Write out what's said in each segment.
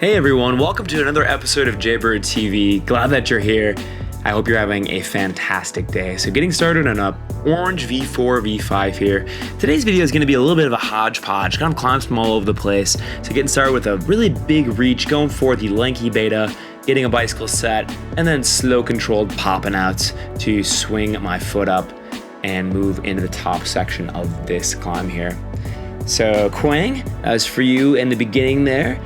Hey everyone, welcome to another episode of Jaybird TV. Glad that you're here. I hope you're having a fantastic day. So getting started on a orange V4, V5 here. Today's video is going to be a little bit of a hodgepodge, kind of climbs from all over the place. So getting started with a really big reach, going for the lanky beta, getting a bicycle set, and then slow controlled popping out to swing my foot up and move into the top section of this climb here. So Quang, as for you in the beginning there,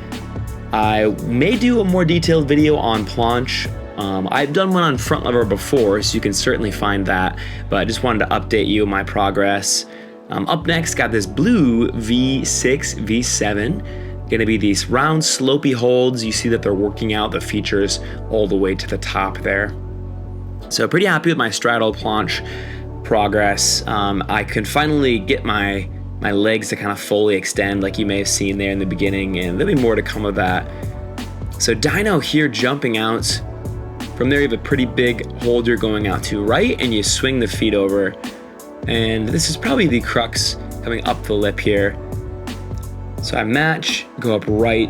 I may do a more detailed video on planche. I've done one on front lever before, so you can certainly find that, but I just wanted to update you on my progress. Up next, got this blue V6, V7. Gonna be these round slopey holds. You see that they're working out the features all the way to the top there. So pretty happy with my straddle planche progress. I can finally get my legs to kind of fully extend like you may have seen there in the beginning, and there'll be more to come of that. So dyno here jumping out. From there you have a pretty big hold you're going out to right, and you swing the feet over. And this is probably the crux coming up the lip here. So I match, go up right.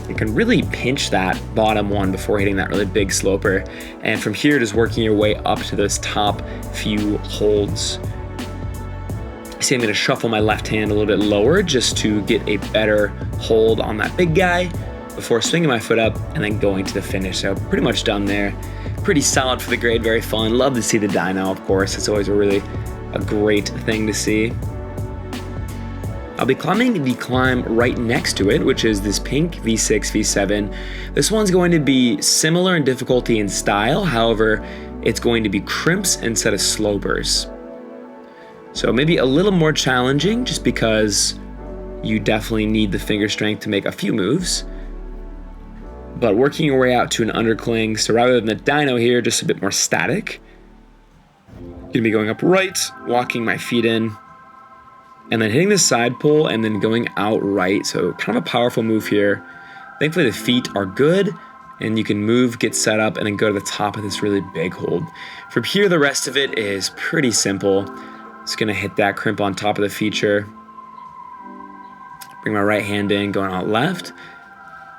You can really pinch that bottom one before hitting that really big sloper. And from here just working your way up to those top few holds. See, I'm going to shuffle my left hand a little bit lower just to get a better hold on that big guy before swinging my foot up and then going to the finish. So pretty much done there. Pretty solid for the grade, very fun. Love to see the dyno, of course. It's always a great thing to see. I'll be climbing the climb right next to it, which is this pink V6, V7. This one's going to be similar in difficulty and style. However, it's going to be crimps instead of slopers. So maybe a little more challenging just because you definitely need the finger strength to make a few moves. But working your way out to an undercling, so rather than the dyno here, just a bit more static. Gonna be going up right, walking my feet in, and then hitting the side pull and then going out right. So kind of a powerful move here. Thankfully the feet are good and you can move, get set up, and then go to the top of this really big hold. From here, the rest of it is pretty simple. Just gonna hit that crimp on top of the feature. Bring my right hand in, going out left,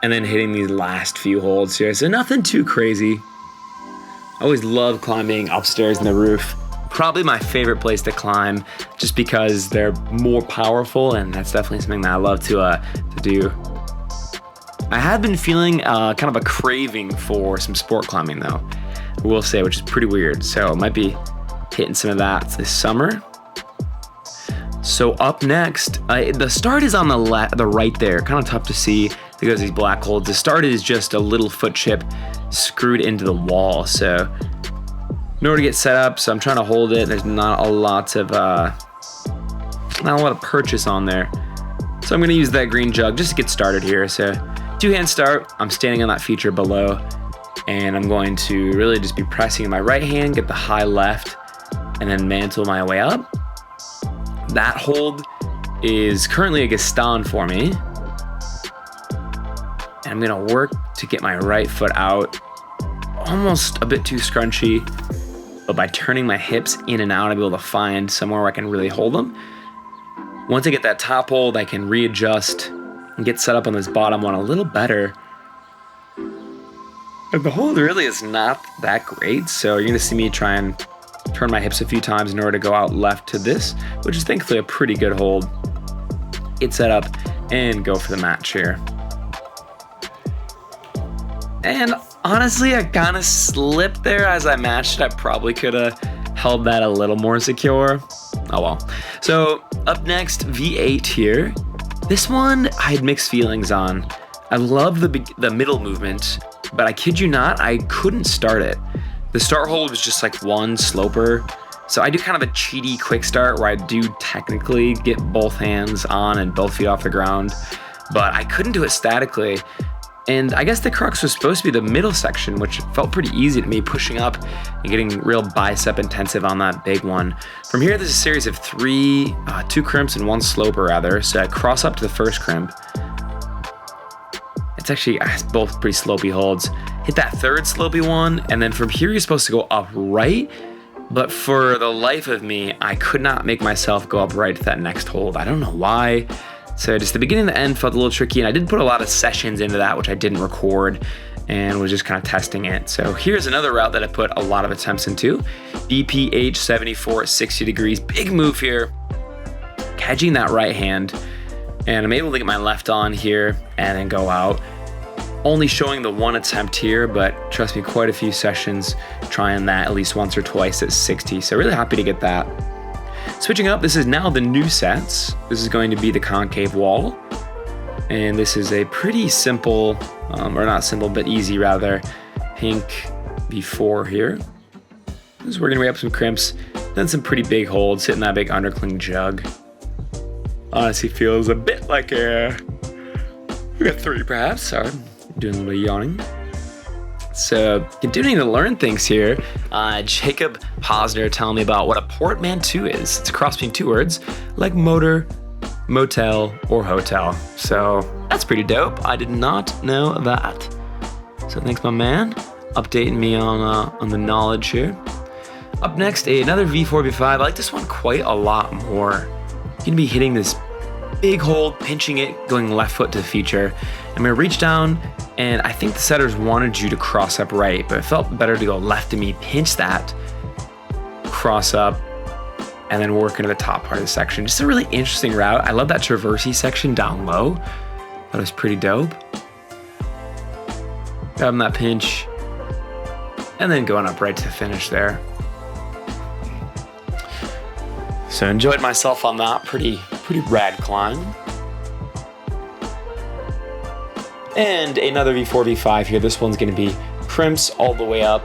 and then hitting these last few holds here. So nothing too crazy. I always love climbing upstairs in the roof. Probably my favorite place to climb just because they're more powerful, and that's definitely something that I love to do. I have been feeling kind of a craving for some sport climbing though, I will say, which is pretty weird. So I might be hitting some of that this summer. So up next, the start is on the right there, kind of tough to see because of these black holds. The start is just a little foot chip screwed into the wall. So in order to get set up, so I'm trying to hold it. There's not a lot of purchase on there. So I'm gonna use that green jug just to get started here. So two-hand start, I'm standing on that feature below, and I'm going to really just be pressing in my right hand, get the high left, and then mantle my way up. That hold is currently a Gaston for me. And I'm gonna work to get my right foot out, almost a bit too scrunchy, but by turning my hips in and out, I'll be able to find somewhere where I can really hold them. Once I get that top hold, I can readjust and get set up on this bottom one a little better. But the hold really is not that great, so you're gonna see me try and turn my hips a few times in order to go out left to this, which is thankfully a pretty good hold. Get set up and go for the match here. And honestly, I kind of slipped there as I matched. I probably could have held that a little more secure. Oh well. So up next, V8 here. This one I had mixed feelings on. I love the middle movement, but I kid you not, I couldn't start it. The start hold was just like one sloper. So I do kind of a cheaty quick start where I do technically get both hands on and both feet off the ground, but I couldn't do it statically. And I guess the crux was supposed to be the middle section, which felt pretty easy to me, pushing up and getting real bicep intensive on that big one. From here, there's a series of two crimps and one sloper rather. So I cross up to the first crimp. It's actually both pretty slopey holds. Hit that third slopey one, and then from here you're supposed to go up right, but for the life of me, I could not make myself go up right to that next hold. I don't know why. So just the beginning and the end felt a little tricky, and I did put a lot of sessions into that, which I didn't record, and was just kind of testing it. So here's another route that I put a lot of attempts into. BPH 74 at 60 degrees. Big move here. Catching that right hand. And I'm able to get my left on here and then go out. Only showing the one attempt here, but trust me, quite a few sessions trying that at least once or twice at 60. So really happy to get that. Switching up, this is now the new sets. This is going to be the concave wall. And this is a pretty simple, or not simple, but easy rather, pink V4 here. This is working way up some crimps, then some pretty big holds, hitting that big undercling jug. Honestly feels a bit like we got 3 perhaps, sorry, doing a little bit of yawning. So continuing to learn things here, Jacob Posner telling me about what a portmanteau is. It's a cross between 2 words, like motor, motel, or hotel. So that's pretty dope. I did not know that. So thanks, my man, updating me on the knowledge here. Up next, another V4, V5. I like this one quite a lot more. You're gonna be hitting this big hold, pinching it, going left foot to the feature. I'm gonna reach down, and I think the setters wanted you to cross up right, but it felt better to go left to me, pinch that, cross up, and then work into the top part of the section. Just a really interesting route. I love that traversey section down low. That was pretty dope. Grabbing that pinch, and then going up right to the finish there. So enjoyed myself on that, pretty rad climb. And another V4, V5 here. This one's gonna be crimps all the way up.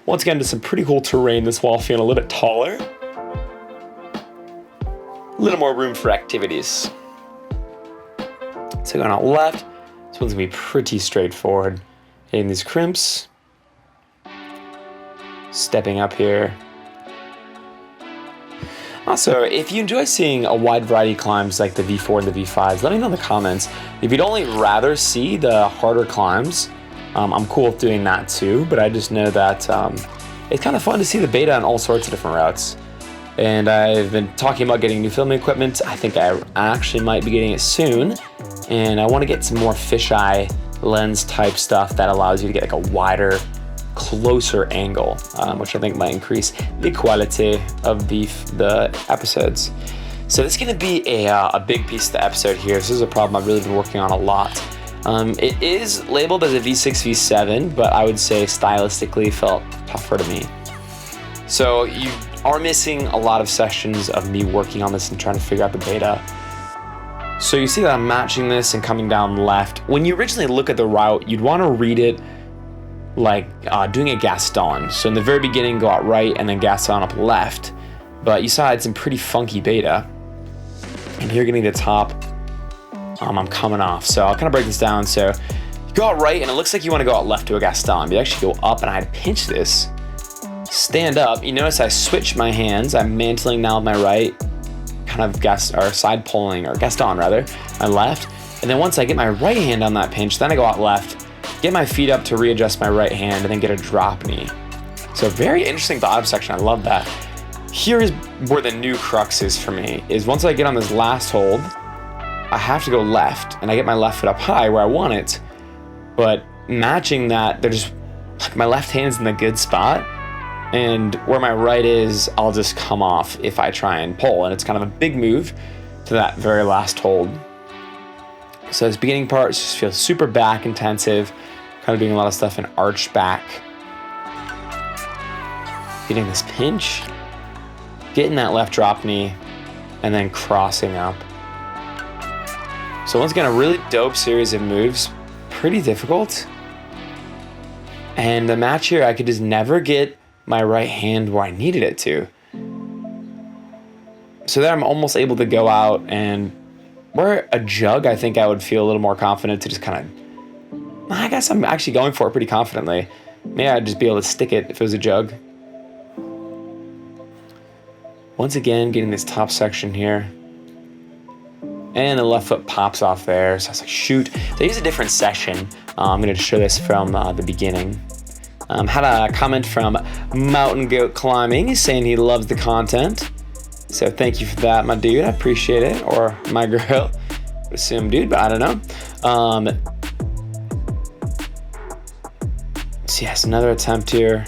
Once again, to some pretty cool terrain. This wall feeling a little bit taller. A little more room for activities. So going out left, this one's gonna be pretty straightforward. Hitting these crimps. Stepping up here. Also, if you enjoy seeing a wide variety of climbs like the V4 and the V5s, let me know in the comments. If you'd only rather see the harder climbs, I'm cool with doing that too, but I just know that it's kind of fun to see the beta on all sorts of different routes. And I've been talking about getting new filming equipment. I think I actually might be getting it soon. And I want to get some more fisheye lens type stuff that allows you to get like a wider, closer angle, which I think might increase the quality of the episodes. So this is going to be a big piece of the episode here. This is a problem I've really been working on a lot. It is labeled as a V6, V7, but I would say stylistically felt tougher to me. So you are missing a lot of sessions of me working on this and trying to figure out the beta. So you see that I'm matching this and coming down left. When you originally look at the route, you'd want to read it like doing a Gaston. So in the very beginning, go out right and then Gaston up left. But you saw I had some pretty funky beta. And here getting to the top, I'm coming off. So I'll kind of break this down. So you go out right and it looks like you want to go out left to a Gaston. But you actually go up and I had to pinch this. Stand up. You notice I switched my hands. I'm mantling now with my right, kind of side pulling, or Gaston rather, my left. And then once I get my right hand on that pinch, then I go out left, get my feet up to readjust my right hand, and then get a drop knee. So very interesting bottom section. I love that. Here is where the new crux is for me, is once I get on this last hold, I have to go left, and I get my left foot up high where I want it. But matching that, they're just, like, my left hand's in the good spot, and where my right is, I'll just come off if I try and pull. And it's kind of a big move to that very last hold. So this beginning part just feels super back intensive, kind of doing a lot of stuff in arch back. Getting this pinch, getting that left drop knee, and then crossing up. So once again, a really dope series of moves, pretty difficult. And the match here, I could just never get my right hand where I needed it to. So there I'm almost able to go out, and where a jug, I think I would feel a little more confident to just kind of, I guess I'm actually going for it pretty confidently. Maybe I'd just be able to stick it if it was a jug. Once again, getting this top section here. And the left foot pops off there. So I was like, shoot. So here's a different session. I'm going to show this from the beginning. Had a comment from Mountain Goat Climbing. He's saying he loves the content. So thank you for that, my dude. I appreciate it. Or my girl. assume dude, but I don't know. So yes, another attempt here.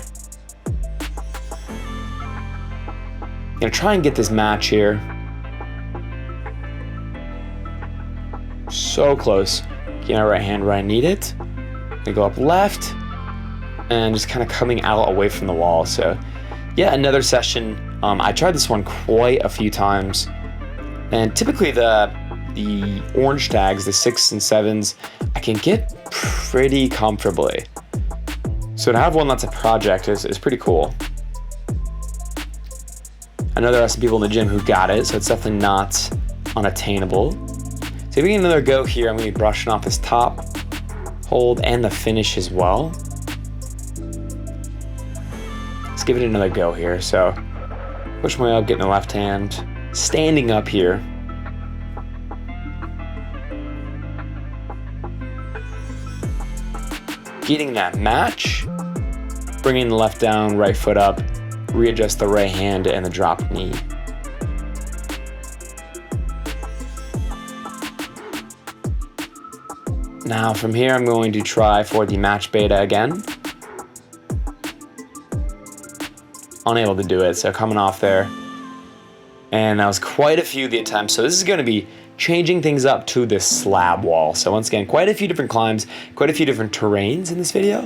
Gonna try and get this match here. So close. Get my right hand where I need it. Gonna go up left and just kind of coming out away from the wall. So yeah, another session. I tried this one quite a few times, and typically the orange tags, the 6s and 7s, I can get pretty comfortably. So to have one that's a project is pretty cool. I know there are some people in the gym who got it, so it's definitely not unattainable. So if we get another go here, I'm going to be brushing off this top hold and the finish as well. Let's give it another go here. So push my way up, getting the left hand, standing up here. Getting that match, bringing the left down, right foot up, readjust the right hand and the drop knee. Now from here, I'm going to try for the match beta again. Unable to do it, so coming off there. And that was quite a few of the attempts. So this is going to be changing things up to this slab wall. So once again, quite a few different climbs, quite a few different terrains in this video.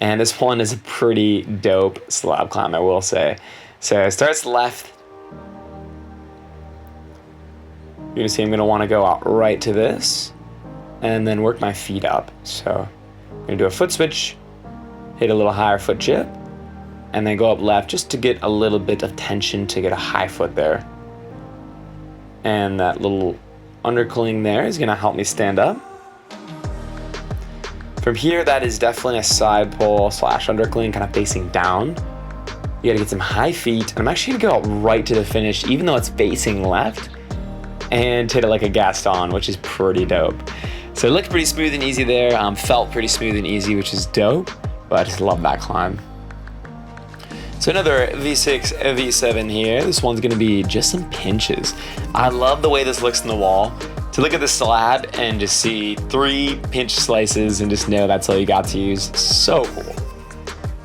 And this one is a pretty dope slab climb, I will say. So it starts left. You're gonna see I'm gonna wanna go out right to this and then work my feet up. So I'm gonna do a foot switch, hit a little higher foot chip, and then go up left just to get a little bit of tension to get a high foot there. And that little undercling there is gonna help me stand up. From here, that is definitely a side pull / undercling, kind of facing down. You gotta get some high feet. And I'm actually gonna go right to the finish, even though it's facing left, and hit it like a Gaston, which is pretty dope. So it looked pretty smooth and easy there. Felt pretty smooth and easy, which is dope, but I just love that climb. So another V6, V7 here. This one's gonna be just some pinches. I love the way this looks in the wall. To look at the slab and just see 3 pinch slices and just know that's all you got to use. So cool.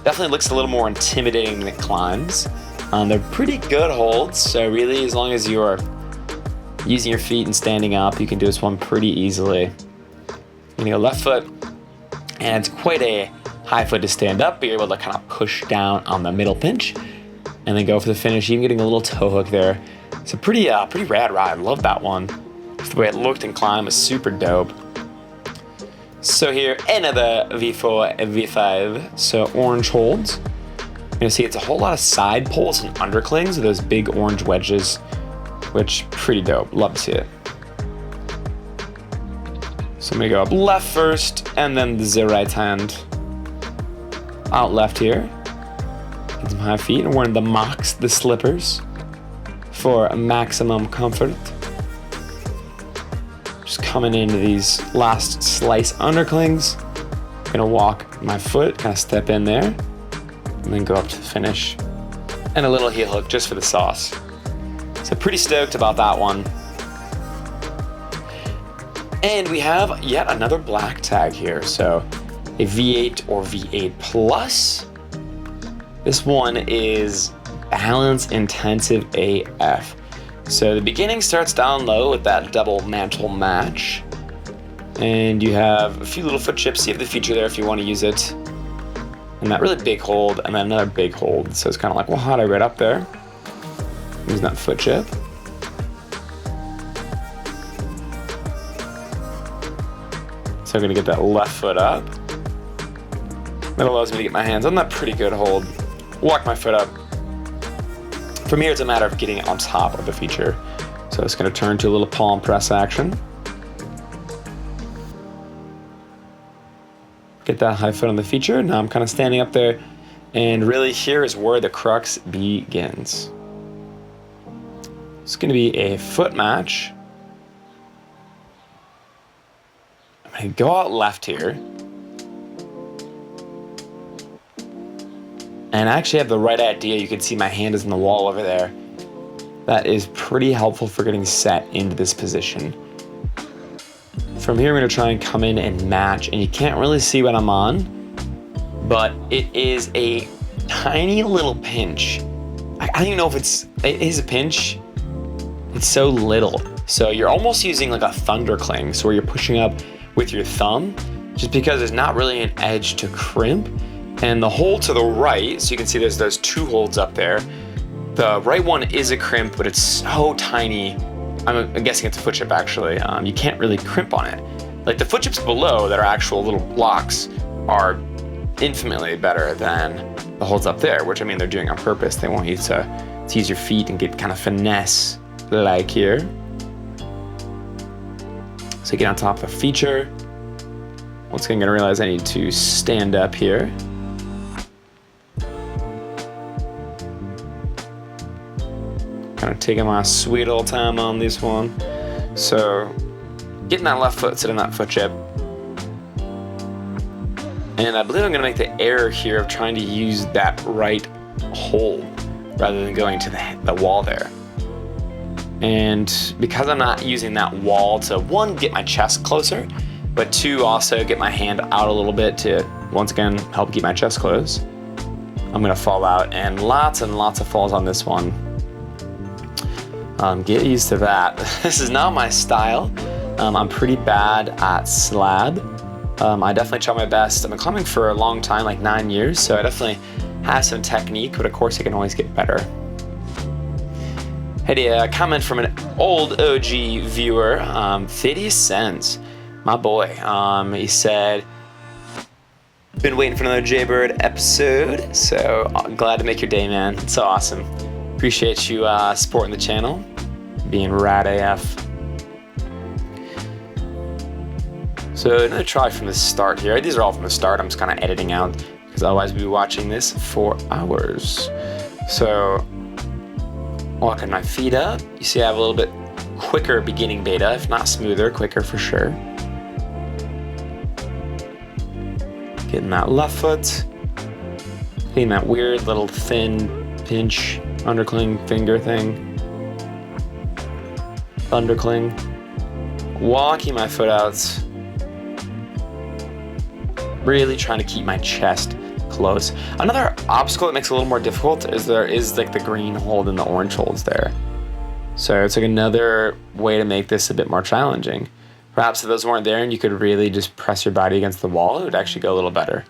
Definitely looks a little more intimidating than it climbs. They're pretty good holds, so really as long as you're using your feet and standing up, you can do this one pretty easily. You're gonna go left foot, and it's quite a high foot to stand up, but you're able to kind of push down on the middle pinch, and then go for the finish, even getting a little toe hook there. It's a pretty rad ride. Love that one. The way it looked and climbed was super dope. So here, another V4, V5, so orange holds. You're gonna see it's a whole lot of side pulls and underclings with those big orange wedges, which pretty dope. Love to see it. So I'm gonna go up left first, and then the right hand out left here. Get some high feet, and wearing the Mocs, the slippers, for maximum comfort. Just coming into these last slice underclings. Gonna walk my foot, kind of step in there, and then go up to the finish. And a little heel hook just for the sauce. So pretty stoked about that one. And we have yet another black tag here. So a V8 or V8 Plus. This one is balance intensive AF. So the beginning starts down low with that double mantle match. And you have a few little foot chips. You have the feature there if you want to use it. And that really big hold, and then another big hold. So it's kind of like, well, how'd I right up there? Using that foot chip. So I'm gonna get that left foot up. That allows me to get my hands on that pretty good hold. Walk my foot up. From here, it's a matter of getting on top of the feature. So it's gonna turn to a little palm press action. Get that high foot on the feature. Now I'm kind of standing up there, and really here is where the crux begins. It's gonna be a foot match. I'm gonna go out left here. And I actually have the right idea. You can see my hand is in the wall over there. That is pretty helpful for getting set into this position. From here, I'm gonna try and come in and match, and you can't really see what I'm on, but it is a tiny little pinch. I don't even know if it is a pinch. It's so little. So you're almost using like a thunder cling, so where you're pushing up with your thumb, just because there's not really an edge to crimp. And the hole to the right, so you can see there's those 2 holds up there. The right one is a crimp, but it's so tiny. I'm guessing it's a foot chip actually. You can't really crimp on it. Like the foot chips below that are actual little blocks are infinitely better than the holds up there, which I mean, they're doing on purpose. They want you to use your feet and get kind of finesse like here. So get on top of the feature. Once again, I'm gonna realize I need to stand up here. Kind of taking my sweet old time on this one. So getting that left foot sitting that foot chip. And I believe I'm gonna make the error here of trying to use that right hole rather than going to the wall there. And because I'm not using that wall to, 1, get my chest closer, but 2, also get my hand out a little bit to, once again, help keep my chest closed, I'm gonna fall out, and lots of falls on this one. Get used to that. This is not my style. I'm pretty bad at slab. I definitely try my best. I've been climbing for a long time, like 9 years, so I definitely have some technique, but of course it can always get better. Had a comment from an old OG viewer, 50 cents, my boy. He said, been waiting for another Jaybird episode, so glad to make your day, man. It's so awesome. Appreciate you supporting the channel, being rad AF. So another try from the start here. These are all from the start. I'm just kind of editing out because otherwise we'd be watching this for hours. So walking my feet up. You see I have a little bit quicker beginning beta, if not smoother, quicker for sure. Getting that left foot. Getting that weird little thin pinch undercling finger thing. Undercling. Walking my foot out. Really trying to keep my chest close. Another obstacle that makes it a little more difficult is there is like the green hold and the orange holds there. So it's like another way to make this a bit more challenging. Perhaps if those weren't there and you could really just press your body against the wall, it would actually go a little better.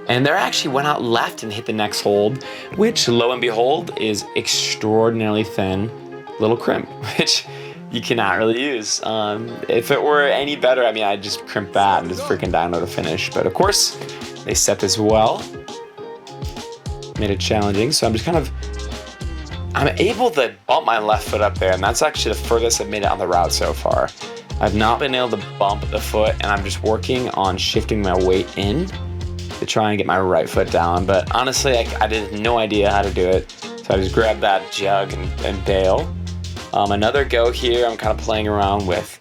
And there actually went out left and hit the next hold, which lo and behold is extraordinarily thin little crimp, which you cannot really use. If it were any better, I mean, I'd just crimp that and just freaking download a finish. But of course, they set this well, made it challenging. So I'm able to bump my left foot up there, and that's actually the furthest I've made it on the route so far. I've not been able to bump the foot, and I'm just working on shifting my weight in to try and get my right foot down. But honestly, I had no idea how to do it. So I just grabbed that jug and bail. Another go here, I'm kind of playing around with,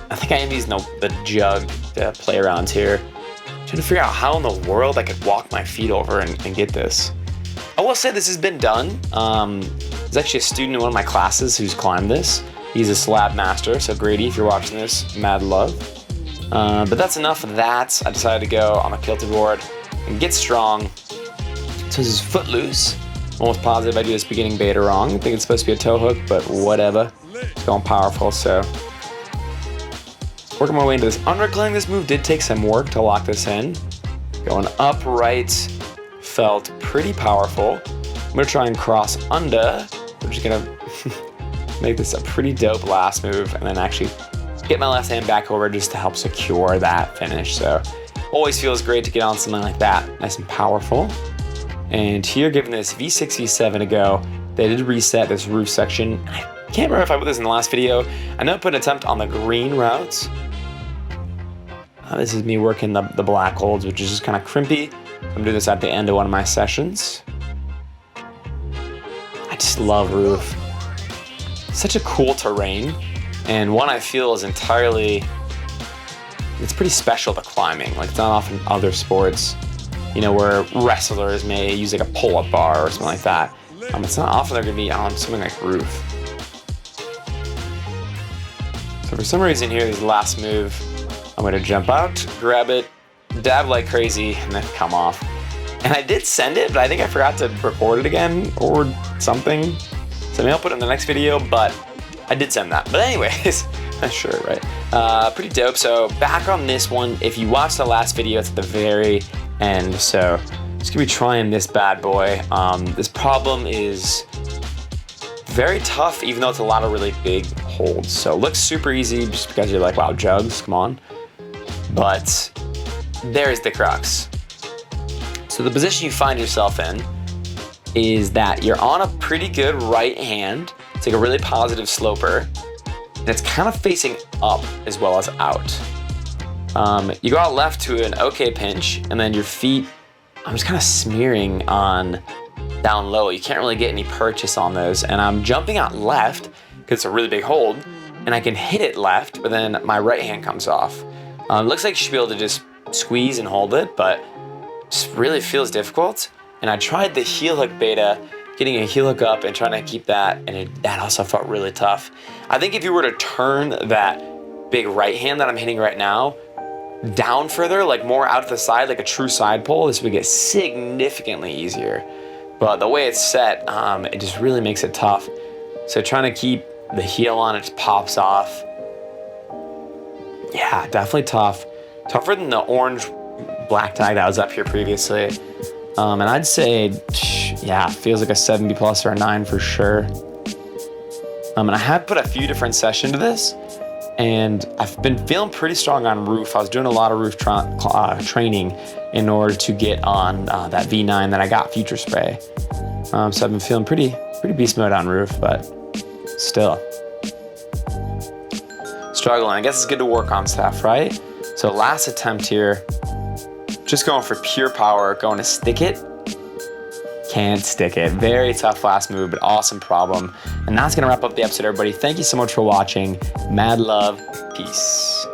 I think I am using the jug to play around here. Trying to figure out how in the world I could walk my feet over and get this. I will say this has been done. There's actually a student in one of my classes who's climbed this. He's a slab master, so Grady, if you're watching this, mad love. But that's enough of that. I decided to go on the Kilterboard and get strong. So this is foot loose. Almost positive I do this beginning beta wrong. I think it's supposed to be a toe hook, but whatever. It's going powerful, so. Working my way into this undercling. This move did take some work to lock this in. Going upright felt pretty powerful. I'm gonna try and cross under. We're just gonna make this a pretty dope last move and then actually get my left hand back over just to help secure that finish. So always feels great to get on something like that, nice and powerful. And here, given this V6, V7 a go, they did reset this roof section. I can't remember if I put this in the last video. I know I put an attempt on the green routes. This is me working the black holds, which is just kind of crimpy. I'm doing this at the end of one of my sessions. I just love roof. Such a cool terrain, and one I feel is entirely, it's pretty special to climbing. Like, it's not often other sports, you know, where wrestlers may use like a pull-up bar or something like that. It's not often they're gonna be on something like roof. So for some reason here, this last move, I'm gonna jump out, grab it, dab like crazy, and then come off. And I did send it, but I think I forgot to record it again or something. So maybe I'll put it in the next video, but I did send that. But anyways, not sure, right? Pretty dope. So back on this one, if you watched the last video, it's at the very end. So just gonna be trying this bad boy. This problem is very tough, even though it's a lot of really big holds. So it looks super easy just because you're like, wow, jugs, come on. But there's the crux. So the position you find yourself in is that you're on a pretty good right hand. It's like a really positive sloper. And it's kind of facing up as well as out. You go out left to an okay pinch, and then your feet, I'm just kind of smearing on down low. You can't really get any purchase on those. And I'm jumping out left because it's a really big hold, and I can hit it left, but then my right hand comes off. It looks like you should be able to just squeeze and hold it, but just really feels difficult. And I tried the heel hook beta, getting a heel hook up and trying to keep that, and that also felt really tough. I think if you were to turn that big right hand that I'm hitting right now down further, like more out to the side, like a true side pull, this would get significantly easier. But the way it's set, it just really makes it tough. So trying to keep the heel on, it just pops off. Yeah, definitely tough. Tougher than the orange black tag that was up here previously. And I'd say, yeah, feels like a 7B plus or a 9 for sure. And I have put a few different sessions to this, and I've been feeling pretty strong on roof. I was doing a lot of roof training in order to get on that V9 that I got Future Spray. So I've been feeling pretty beast mode on roof, but still struggling. I guess it's good to work on stuff, right? So last attempt here, just going for pure power, going to stick it. Can't stick it. Very tough last move, but awesome problem. And that's gonna wrap up the episode, everybody. Thank you so much for watching. Mad love, peace.